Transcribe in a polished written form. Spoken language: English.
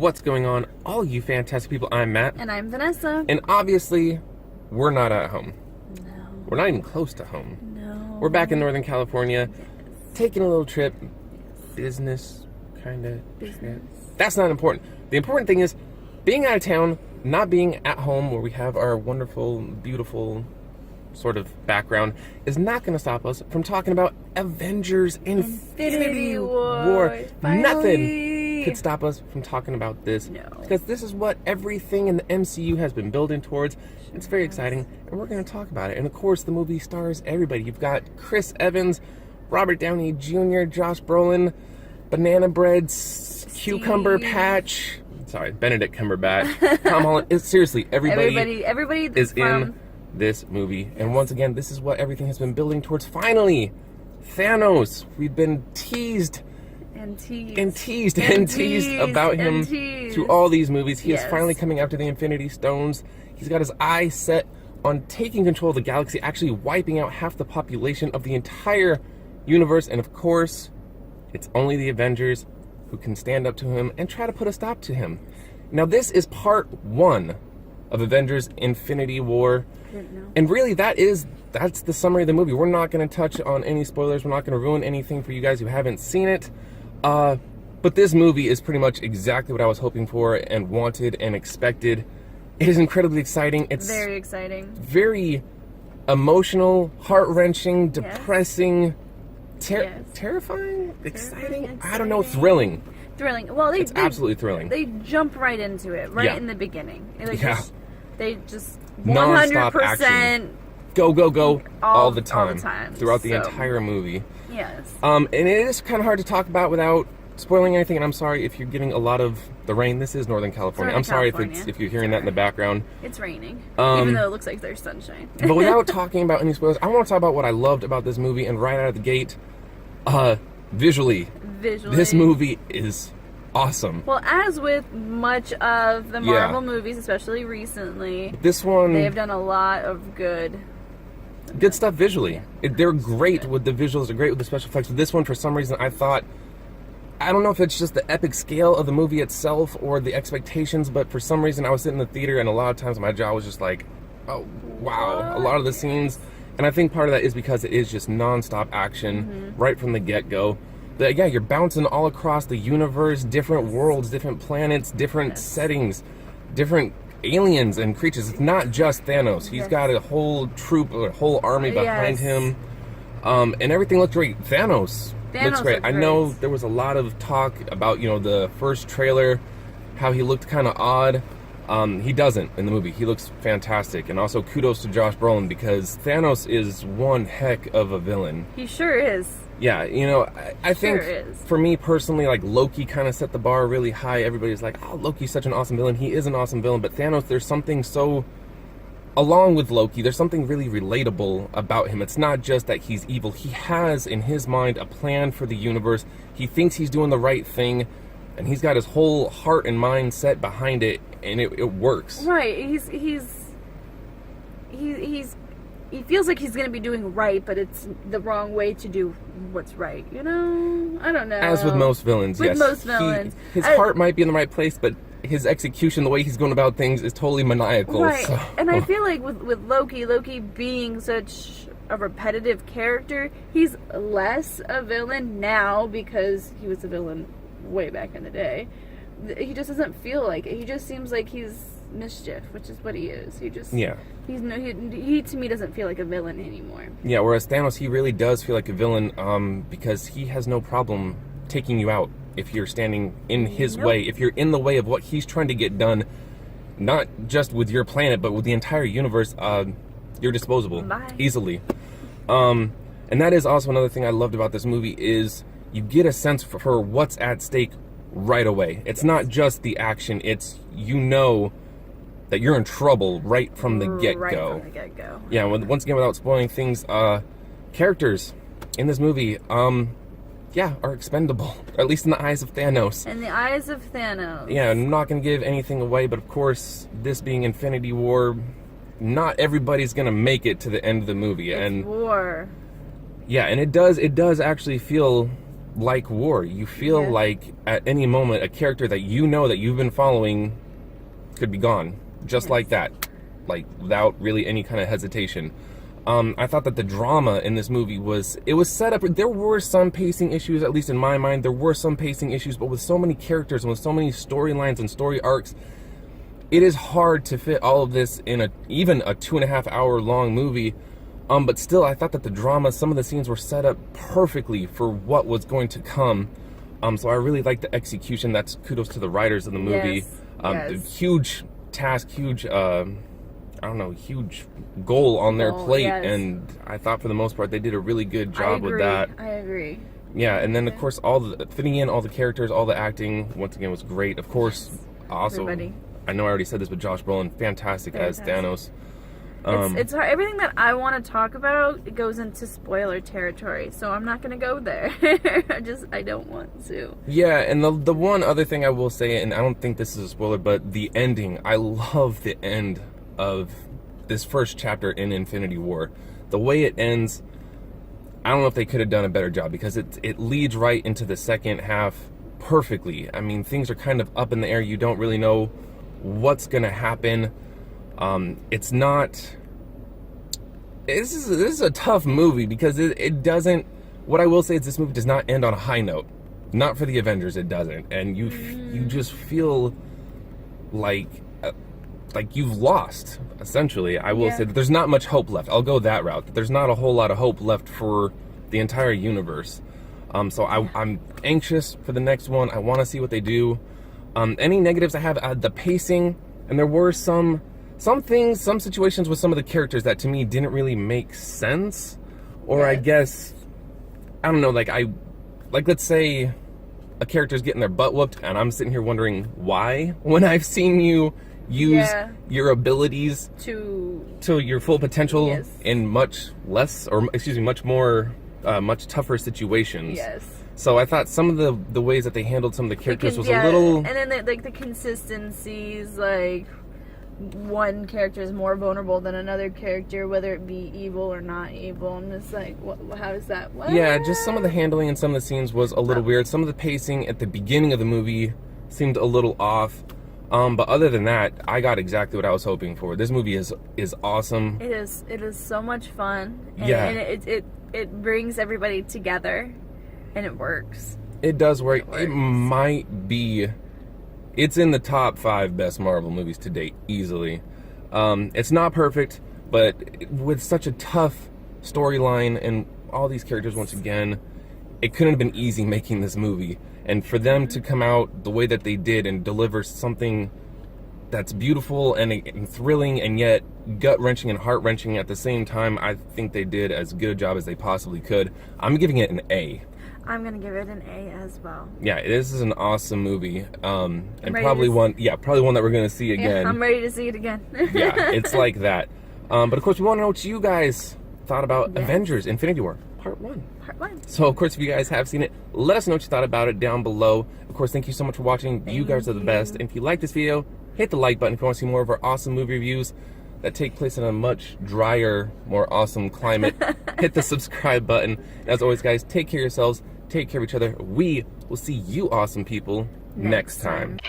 What's going on, all you fantastic people? I'm Matt. And I'm Vanessa. And obviously, we're not at home. No. We're not even close to home. No. We're back in Northern California, Yes. taking a little trip. Yes. Business, kind of. Business. That's not important. The important thing is being out of town, not being at home where we have our wonderful, beautiful sort of background, is not going to stop us from talking about Avengers Infinity War. Finally. Nothing could stop us from talking about this. No. Because this is what everything in the MCU has been building towards. It's very exciting, and we're going to talk about it. And of course, the movie stars everybody. You've got Chris Evans, Robert Downey Jr., Josh Brolin, Banana Bread, Cucumber Patch. Sorry, Benedict Cumberbatch. Tom Holland. Seriously, everybody is in this movie. And once again, this is what everything has been building towards. Finally, Thanos. We've been teased about him through all these movies. He is finally coming after the Infinity Stones. He's got his eye set on taking control of the galaxy, actually wiping out half the population of the entire universe. And of course, it's only the Avengers who can stand up to him and try to put a stop to him. Now, this is part one of Avengers Infinity War. And really, that's the summary of the movie. We're not going to touch on any spoilers. We're not going to ruin anything for you guys who haven't seen it. But this movie is pretty much exactly what I was hoping for and wanted and expected. It is incredibly exciting. It's very exciting. Very emotional, heart-wrenching, depressing, terrifying, exciting? I don't know, thrilling. Well, it's absolutely thrilling. They jump right into it, in the beginning. They just 100% non-stop action. Go all the time throughout the entire movie. Yes. And it is kind of hard to talk about without spoiling anything. And I'm sorry if you're getting a lot of the rain. This is Northern California. I'm sorry if you're hearing that in the background. It's raining, even though it looks like there's sunshine. But without talking about any spoilers, I want to talk about what I loved about this movie. And right out of the gate, visually, this movie is awesome. Well, as with much of the Marvel movies, especially recently, this one, they have done a lot of good stuff visually. They're great with the visuals. They're great with the special effects. But this one, for some reason, I don't know if it's just the epic scale of the movie itself or the expectations, but for some reason I was sitting in the theater and a lot of times my jaw was just like, oh, wow. A lot of the scenes, and I think part of that is because it is just non-stop action right from the get-go. But yeah, you're bouncing all across the universe, different worlds, different planets, different settings, different aliens and creatures. It's not just Thanos. He's got a whole troop, a whole army behind him, and everything looks great. Thanos looks great. I know there was a lot of talk about, the first trailer, how he looked kind of odd. He doesn't in the movie. He looks fantastic. And also kudos to Josh Brolin, because Thanos is one heck of a villain. He sure is. Yeah, I think for me personally, like, Loki kind of set the bar really high. Everybody's like, oh, Loki's such an awesome villain. He is an awesome villain. But Thanos, there's something so, along with Loki, there's something really relatable about him. It's not just that he's evil. He has, in his mind, a plan for the universe. He thinks he's doing the right thing, and he's got his whole heart and mind set behind it, and it works. Right. He feels like he's going to be doing right, but it's the wrong way to do what's right, I don't know. As with most villains, yes. Most villains. His heart might be in the right place, but his execution, the way he's going about things, is totally maniacal. Right. So. And I feel like with Loki being such a repetitive character, he's less a villain now because he was a villain way back in the day. He just doesn't feel like it. He just seems like he's mischief, which is what he is. He to me doesn't feel like a villain anymore. Yeah, whereas Thanos, he really does feel like a villain, because he has no problem taking you out if you're standing in his way, if you're in the way of what he's trying to get done, not just with your planet, but with the entire universe. You're disposable easily. And that is also another thing I loved about this movie, is you get a sense for what's at stake right away. It's not just the action, it's, that you're in trouble right from the get-go. Yeah, once again, without spoiling things, characters in this movie, are expendable. Or at least in the eyes of Thanos. In the eyes of Thanos. Yeah, I'm not going to give anything away, but of course, this being Infinity War, not everybody's going to make it to the end of the movie. It's war. Yeah, and it does actually feel like war. You feel Yeah. like at any moment a character that you know that you've been following could be gone. Just Yes. like that. Like, without really any kind of hesitation. I thought that the drama in this movie was set up. There were some pacing issues, at least in my mind. There were some pacing issues, but with so many characters and with so many storylines and story arcs, it is hard to fit all of this in even a 2.5 hour long movie. But still, I thought that the drama, some of the scenes were set up perfectly for what was going to come. So I really liked the execution. That's kudos to the writers of the movie. Yes. Huge task, huge huge goal on their plate, yes. and I thought for the most part they did a really good job with that. I agree. Yeah, and then of course fitting in all the characters, all the acting once again was great. Of course, also Everybody. I know I already said this, but Josh Brolin, fantastic as Thanos. It's hard. Everything that I want to talk about, it goes into spoiler territory, so I'm not going to go there. I don't want to. Yeah, and the one other thing I will say, and I don't think this is a spoiler, but the ending. I love the end of this first chapter in Infinity War. The way it ends, I don't know if they could have done a better job, because it leads right into the second half perfectly. I mean, things are kind of up in the air. You don't really know what's going to happen. It's not... This is a tough movie, because it doesn't... What I will say is this movie does not end on a high note. Not for the Avengers, it doesn't. And you just feel like you've lost, essentially. I will say that there's not much hope left. I'll go that route. There's not a whole lot of hope left for the entire universe. So I'm anxious for the next one. I want to see what they do. Any negatives I have, the pacing, and there were some things, some situations with some of the characters that to me didn't really make sense. Or I guess, I don't know, like let's say a character's getting their butt whooped and I'm sitting here wondering why, when I've seen you use your abilities to your full potential in much more much tougher situations. Yes. So I thought some of the ways that they handled some of the characters was a little... And then the consistencies, like one character is more vulnerable than another character, whether it be evil or not evil. I'm just like, how does that work? Yeah, just some of the handling in some of the scenes was a little weird. Some of the pacing at the beginning of the movie seemed a little off. But other than that, I got exactly what I was hoping for. This movie is awesome. It is so much fun. And, yeah. And it brings everybody together, and it works. It does work. It might be... It's in the top 5 best Marvel movies to date, easily. It's not perfect, but with such a tough storyline and all these characters, once again, it couldn't have been easy making this movie. And for them to come out the way that they did and deliver something that's beautiful and thrilling and yet gut-wrenching and heart-wrenching at the same time, I think they did as good a job as they possibly could. I'm giving it an A. I'm going to give it an A as well. Yeah, this is an awesome movie. And probably one that we're going to see again. Yeah, I'm ready to see it again. Yeah, it's like that. But of course, we want to know what you guys thought about Avengers Infinity War Part 1. Part 1. So, of course, if you guys have seen it, let us know what you thought about it down below. Of course, thank you so much for watching. You guys are the best. And if you like this video, hit the like button if you want to see more of our awesome movie reviews that take place in a much drier, more awesome climate. Hit the subscribe button. As always, guys, take care of yourselves. Take care of each other. We will see you awesome people next time.